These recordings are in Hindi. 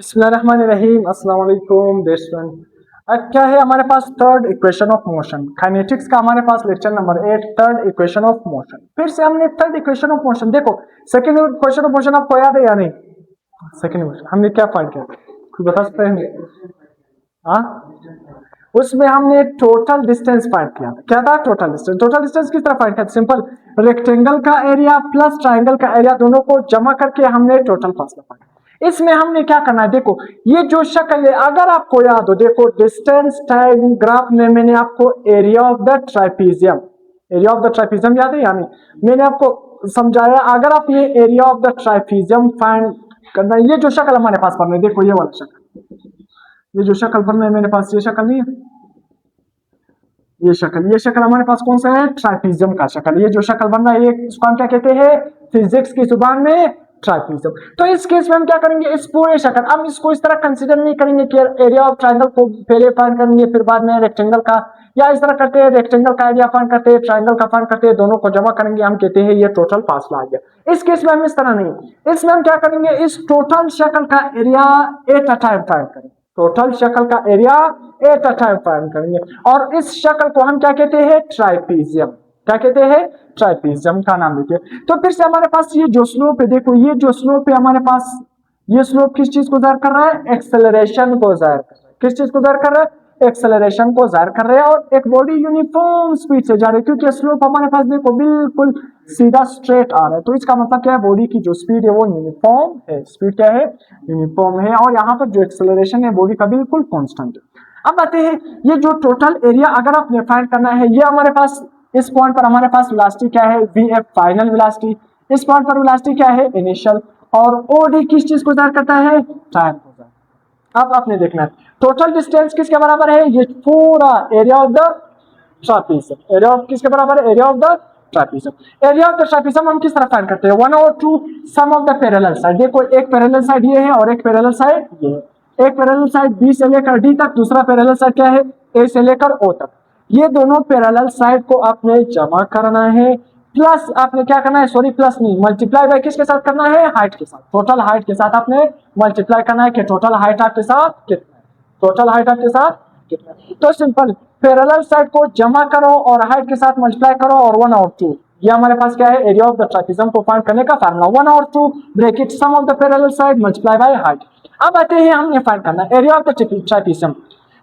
बिस्मिल्लाहिर्रहमानिर्रहीम। अस्सलाम वालेकुम dear student। क्या है हमारे पास third equation of motion, kinetics का हमारे पास lecture number 8 third equation of motion. फिर से हमने थर्ड इक्वेशन ऑफ मोशन, देखो सेकंड इक्वेशन ऑफ मोशन आपको याद है या नहीं? सेकंड इक्वेशन हमने क्या फाइंड किया, कुछ बता सकते हैं? हाँ, उसमें हमने टोटल डिस्टेंस फाइंड किया। क्या था टोटल डिस्टेंस? टोटल डिस्टेंस किस तरह फाइंड किया? सिंपल, रेक्टेंगल का एरिया प्लस ट्राइंगल का एरिया दोनों को जमा करके हमने टोटल फासला फाइंड। इसमें हमने क्या करना है, देखो ये जो शक्ल है अगर आपको याद हो, देखो डिस्टेंस टाइम ग्राफ में मैंने आपको area of the ट्राइपीजियम, area of the ट्राइपीजियम याद है यानी मैंने आपको समझाया। अगर आप ये एरिया ऑफ द ट्राइपीजियम फाइंड करना, ये जो शक्ल हमारे पास बनना है, देखो ये वाला शक्ल, ये जो शक्ल बनना है मेरे पास, ये शक्ल नहीं है, ये शक्ल हमारे पास कौन सा है? ट्राइपीजियम का शक्ल। ये जो शक्ल बन रहा है ये इसको हम क्या कहते हैं फिजिक्स की जुबान में? ट्राइपीजियम। तो इस केस में हम क्या करेंगे, इस पूरे शक्ल, हम इसको इस तरह कंसीडर नहीं करेंगे कि एरिया ऑफ ट्रायंगल को पहले फाइंड करेंगे फिर बाद में रेक्टेंगल का, या इस तरह करते हैं रेक्टेंगल का एरिया फाइंड करते हैं ट्रायंगल का फाइंड करते हैं, दोनों को जमा करेंगे, हम कहते हैं ये टोटल फासला आ गया। इस केस में हम इस तरह नहीं, इसमें हम क्या करेंगे, इस टोटल शक्ल का area at a time find करेंगे, टोटल शक्ल का area at a time find करेंगे। और इस शक्ल को हम क्या कहते हैं? ट्राइपीजियम। क्या कहते हैं? ट्राइपीजियम का नाम देते हैं। तो फिर से हमारे पास ये जो स्लोप है, देखो ये जो स्लोप है हमारे पास, ये स्लोप किस चीज को जाहिर कर रहा है? एक्सेलरेशन को जाहिर कर रहा है। किस चीज को जाहिर कर रहा है? एक्सेलरेशन को जाहिर कर रहे हैं। और एक बॉडी यूनिफॉर्म स्पीड से जा रही है, क्योंकि स्लोप हमारे पास देखो बिल्कुल सीधा स्ट्रेट आ रहा है, तो इसका मतलब क्या है, बॉडी की जो स्पीड है वो यूनिफॉर्म है। स्पीड क्या है? यूनिफॉर्म है। और यहाँ पर जो एक्सेलरेशन है बॉडी का बिल्कुल कांस्टेंट है। अब आते हैं, ये जो टोटल एरिया अगर आपने फाइंड करना है, ये हमारे पास इस पॉइंट पर हमारे पास वेलोसिटी क्या है? VF final velocity. इस पॉइंट पर वेलोसिटी क्या है? इनिशियल। और ओडी किस चीज को जाहिर करता है? टाइम को जाहिर। अब आपने देखना है टोटल डिस्टेंस किसके बराबर है? ये पूरा area of the trapezium. Area of किसके बराबर है? Area of the trapezium. Area of the trapezium हम किस तरह फाइंड करते हैं? 1/2 sum of the parallel side. देखो एक पैरेलल साइड ये है और एक पैरेलल साइड ये है। एक पैरेलल साइड बी से लेकर डी तक, दूसरा पैरेलल साइड क्या है? ए से लेकर ओ तक। ये दोनों पैरेलल साइड को आपने जमा करना है, प्लस आपने क्या करना है, सॉरी प्लस नहीं, मल्टीप्लाई बाय किसके साथ करना है? हाइट के साथ, टोटल हाइट के साथ आपने मल्टीप्लाई करना है कि टोटल हाइट आपके साथ कितना है, टोटल हाइट आपके साथ कितना है। तो सिंपल, पैरेलल साइड को जमा करो और हाइट के साथ मल्टीप्लाई करो और 1/2। ये हमारे पास क्या है? एरिया ऑफ द ट्रापीजियम को फाइंड करने का formula 1/2 bracket sum of the parallel side multiply by height. अब आते हैं हमने फाइंड करना है एरिया ऑफ द ट्रापीजियम।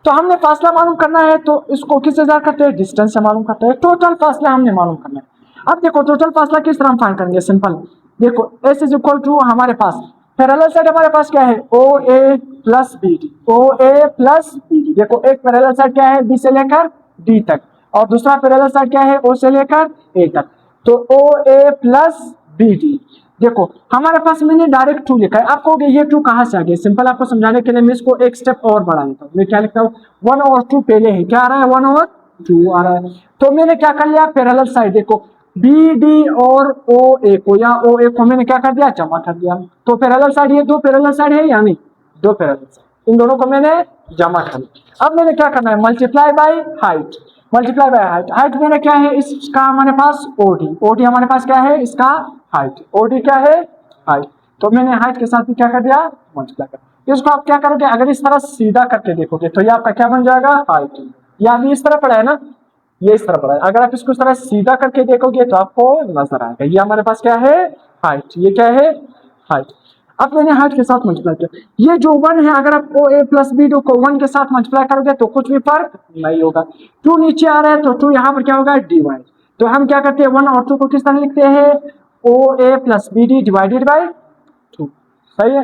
तो हमने फासला मालूम करना है, तो इसको किससे जाहिर करते हैं? डिस्टेंस से मालूम करते हैं। टोटल फासला हमने मालूम करना है। अब देखो टोटल फासला किस तरह हम फाइंड करेंगे? सिंपल, देखो एस इज इक्वल टू हमारे पास पैरेलल साइड हमारे पास क्या है? ओ A plus B D. O A plus B D. देखो एक पैरेलल साइड क्या है? बी से लेकर डी तक, और दूसरा पैरेलल साइड क्या है? ओ से लेकर ए तक। तो ओ ए प्लस बी डी। देखो हमारे पास मैंने डायरेक्ट 2 लिखा है। आपको ये 2 कहां से आ गया? सिंपल, आपको समझाने के लिए मैं इसको एक स्टेप और बढ़ा देता हूँ। मैं क्या लिखता हूँ? 1/2 पहले है, क्या आ रहा है? 1/2 आ रहा है। तो मैंने क्या कर लिया? पैरेलल साइड देखो बी डी और ओ ए को, या ओ ए को मैंने क्या कर दिया? जमा कर दिया। तो पैरेलल साइड, ये 2 पैरेलल साइड है या नहीं? 2 पैरेलल साइड, इन दोनों को मैंने जमा कर दिया। अब मैंने क्या करना है? Multiply by height. Multiply by height. Height मेरा क्या है? इसका हमारे पास ओडी। ओडी हमारे पास क्या है? इसका हाइट। ओडी क्या है? हाइट। तो मैंने हाइट के साथ भी क्या कर दिया? मल्टीप्लाई कर। इसको आप क्या करोगे? अगर इस तरह सीधा करके देखोगे तो ये आपका क्या बन जाएगा? हाइट। या अभी इस तरह पड़ा है ना, ये इस तरह पड़ा है। अगर आप इसको इस तरह सीधा करके देखोगे तो आपको नजर आएगा ये हमारे पास क्या है? हाइट। ये क्या है? हाइट। अब मैंने हाइट के साथ मल्टीप्लाई किया। ये जो 1 है, अगर आप ओ ए प्लस बी को 1 के साथ मल्टीप्लाई करोगे तो कुछ भी फर्क नहीं होगा। 2 नीचे आ रहा है तो 2 यहाँ पर क्या होगा? डिवाइड। तो हम क्या करते हैं? 1 और 2 को किस तरह लिखते हैं? O A plus B D divided by 2। सही है।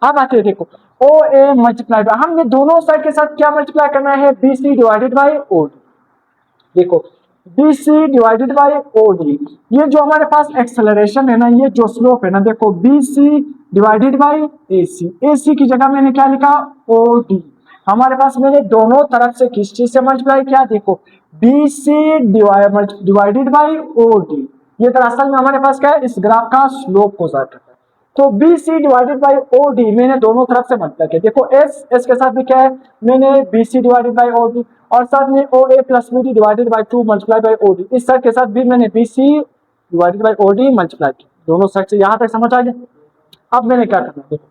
अब आते हैं, देखो ओ ए मल्टीप्लाई बाय, हमने दोनों साइड के साथ क्या मल्टीप्लाई करना है? B C divided by O D. देखो B C divided by O D, ये जो हमारे पास एक्सेलरेशन है ना, ये जो स्लोप है ना, देखो B C divided by A C. A C की जगह मैंने क्या लिखा? O D. हमारे पास मैंने दोनों तरफ से किस चीज से मल्टीप्लाई किया? देखो B C divided by O D. ये दरअसल में हमारे पास क्या है? इस ग्राफ का स्लोप को जाहिर करता है। तो B C divided by O D मैंने दोनों तरफ से मल्टीप्लाई किया। देखो एस, एस के साथ भी क्या है? मैंने B C divided by O D, और साथ में O A plus B D divided by 2 multiply by O D. इस साइड के साथ भी मैंने B C divided by O D multiply किया। दोनों साइड से यहां तक समझ आ गया। अब मैंने क्या करना है? देखो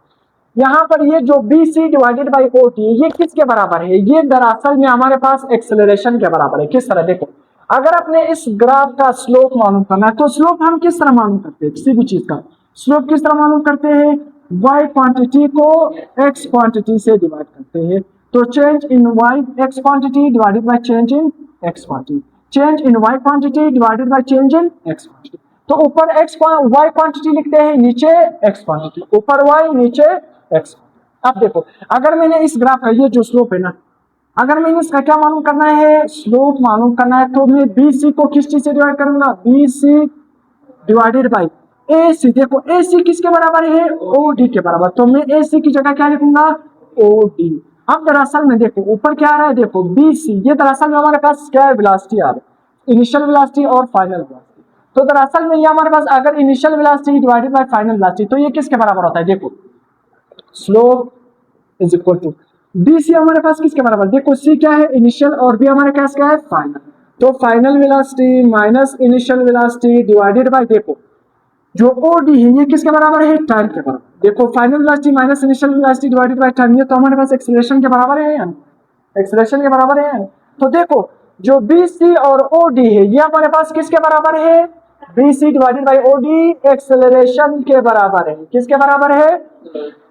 यहाँ पर ये जो B C divided by O T ये किसके बराबर है? ये दरअसल में हमारे पास एक्सेलरेशन के बराबर है। किस तरह? देखो, अगर अपने इस ग्राफ का स्लोप मालूम करना है तो स्लोप हम किस तरह मालूम करते हैं? किसी भी चीज का स्लोप किस तरह मालूम करते हैं? y क्वांटिटी को x क्वांटिटी से डिवाइड करते हैं। तो change in y x quantity divided by change in x quantity, change in y quantity divided by change in x quantity. तो ऊपर y क्वांटिटी लिखते हैं, नीचे x क्वांटिटी, ऊपर y नीचे x। अब देखो, अगर मैंने इस ग्राफ का ये जो स्लोप है ना, अगर मैंने इसका क्या मालूम करना है? स्लोप मालूम करना है, तो मैं बी सी को किस चीज से डिवाइड करूंगा? B C divided by A सी। देखो ए सी किसके बराबर है? ओ डी के बराबर। तो मैं ए सी की जगह क्या लिखूंगा? O D. अब दरअसल में देखो ऊपर क्या आ रहा है? देखो बी सी, ये दरअसल में हमारे पास क्या है? वेलोसिटी आ रहा है, इनिशियल वेलोसिटी और फाइनल वेलोसिटी। तो दरअसल में ये हमारे पास अगर initial velocity divided by final velocity, तो ये किसके बराबर होता है? देखो, slope is equal to B C हमारे पास किसके बराबर? देखो सी क्या है? इनिशियल, और बी हमारे पास क्या है? फाइनल। तो final velocity minus initial velocity divided bye, देखो जो ओ डी है ये किसके बराबर है? टाइम के बराबर। देखो final velocity minus initial velocity divided by time, ये तो हमारे पास एक्सेलरेशन के बराबर है, एक्सेलरेशन के बराबर है। तो देखो जो बी सी और ओ डी है ये हमारे पास किसके बराबर है? B C divided by O D acceleration के बराबर है। किसके बराबर है?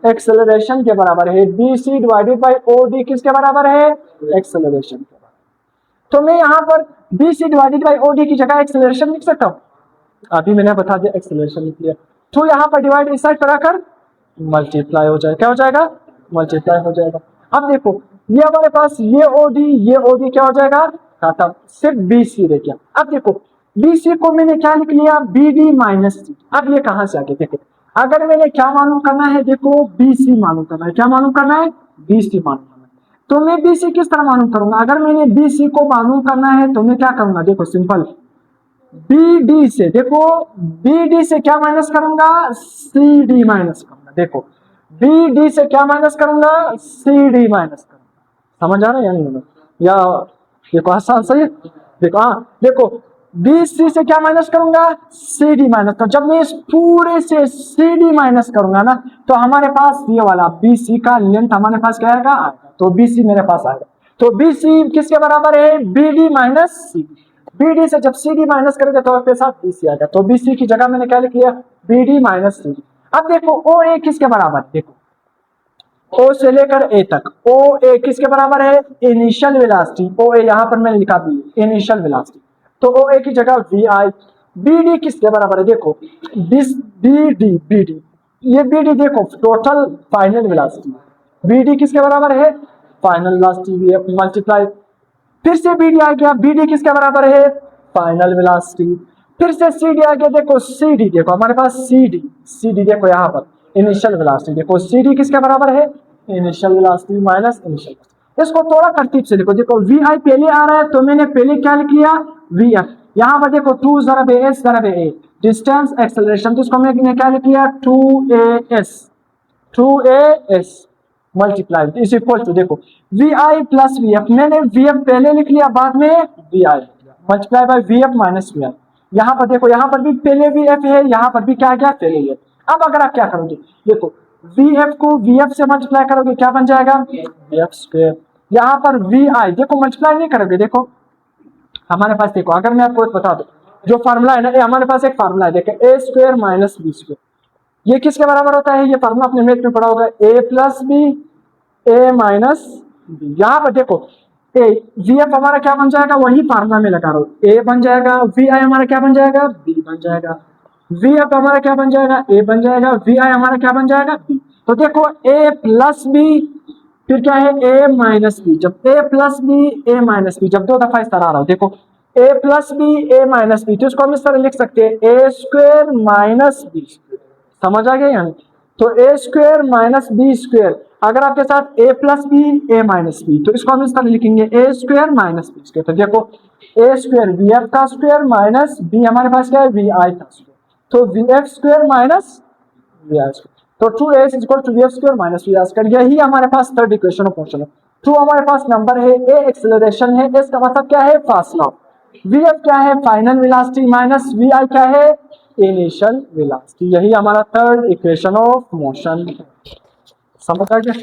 एक्सेलरेशन के बराबर है। B C divided by O D किसके बराबर है? एक्सेलरेशन के बराबर। तो मैं यहाँ पर B C divided by O D की जगह एक्सेलरेशन लिख सकता हूँ। अभी मैंने बता दिया एक्सेलरेशन लिख लिया। तो यहाँ पर डिवाइड इस साइड पर आकर मल्टीप्लाई हो जाएगा। क्या हो जाएगा? मल्टीप्लाई हो जाएगा। अब देखो ये हमारे पास ये ओडी क्या हो जाएगा? खत्म, सिर्फ बी सी रह गया। अब देखो बी सी को मैंने क्या लिख लिया? बी डी माइनस सी। अब ये कहां से आ गया? देखो अगर मैंने क्या मालूम करना है? देखो बी सी मालूम करना है। क्या मालूम करना है? बी सी मालूम करना है। तो मैं बी सी किस तरह मालूम करूंगा? अगर मैंने बी सी को मालूम करना है तो मैं क्या करूंगा? देखो सिंपल, बी डी से, देखो बी डी से क्या माइनस करूंगा? सी डी माइनस करूंगा। देखो बी डी से क्या माइनस करूंगा? सी डी माइनस करूंगा। समझ आ रहा है या नहीं? या देखो आसान सही है। देखो हाँ, देखो बी सी से क्या माइनस करूंगा? C D minus. तो जब मैं इस पूरे से सी डी माइनस करूंगा ना, तो हमारे पास ये वाला बी सी का लेंथ हमारे पास क्या आएगा? तो बी सी मेरे पास आएगा। तो बी सी किसके बराबर है? B D minus C D. B D से जब सी डी माइनस करेंगे तो आपके साथ बी सी आ गया। तो बी सी की जगह मैंने क्या लिख लिया? B D minus C D. अब देखो ओ ए किसके बराबर? देखो ओ से लेकर ए तक, ओ ए किसके बराबर है? Initial velocity. ओ ए यहाँ पर मैंने लिखा भी इनिशियल वेलोसिटी। तो ओ ए की जगह वी आई। बी डी किसके बराबर है? देखो बी डी, ये बी डी देखो total final velocity. B D किसके बराबर है? Final velocity. V F multiply, फिर से बी डी आ गया। बी डी किसके बराबर है? Final velocity. फिर से सी डी आ गया। देखो सी डी, देखो हमारे पास सी डी देखो यहाँ पर इनिशियल वेलोसिटी। देखो सी डी किसके बराबर है? Initial velocity minus initial velocity. इसको थोड़ा तरतीब से देखो। देखो वी आई पहले आ रहा है तो मैंने पहले क्या लिख लिया? V F. यहाँ पर देखो 2 ज़रब एस ज़रब ए, डिस्टेंस एक्सेलरेशन, तो इसको मैंने क्या लिख लिया? 2 A S multiply is equal to, देखो V I plus V F. मैंने वी एफ पहले लिख लिया, बाद में V I multiply by V F minus V I. यहाँ पर देखो, यहाँ पर भी पहले वी एफ है, यहाँ पर भी क्या क्या पहले वी एफ। अब अगर आप क्या करोगे? देखो वी एफ को वी एफ से मल्टीप्लाई करोगे, क्या बन जाएगा? We F square. यहाँ पर वी आई देखो मल्टीप्लाई नहीं करोगे। देखो हमारे पास, देखो अगर मैं आपको बता दूं, जो फार्मूला है ना, हमारे पास एक फार्मूला है, देखो A square minus B square, ये किसके बराबर होता है? ये फार्मूला अपने मैथ में पढ़ा होगा, ए प्लस बी ए माइनस बी। यहाँ पर देखो ए वी एफ हमारा क्या बन जाएगा? वही फार्मूला में लगा रहा हूँ, ए बन जाएगा, वी आई हमारा क्या बन जाएगा? बी बन जाएगा। वी एफ हमारा क्या बन जाएगा? ए बन जाएगा। वी आई हमारा क्या बन जाएगा? बी। तो देखो ए प्लस बी, फिर क्या है? ए माइनस बी। जब ए प्लस बी ए माइनस बी, जब 2 दफा इस तरह आ रहा हो, देखो ए प्लस बी ए माइनस बी, तो इसको हम इस तरह लिख सकते हैं, ए स्क्वायर माइनस बी स्क्वायर। समझ आ गया यानी? तो ए स्क्वायर माइनस बी स्क्वायर, अगर आपके साथ ए प्लस बी ए माइनस बी, तो इसको हम इस तरह लिखेंगे, ए स्क्वायर माइनस बी स्क्वायर। तो देखो ए स्क्वायर वी एफ का स्क्वायर माइनस बी हमारे पास क्या है? वी आई का स्क्वायर। तो V F square minus V I square. तो 2s is equal to V F square minus V I square. यही हमारे पास थर्ड इक्वेशन ऑफ मोशन है। 2 हमारे पास नंबर है, ए एक्सेलरेशन है, एस का मतलब क्या है? फासला। वी एफ क्या है? फाइनल वेलोसिटी माइनस वी आई क्या है? Initial velocity. यही हमारा थर्ड इक्वेशन ऑफ मोशन है। समझ आ गया।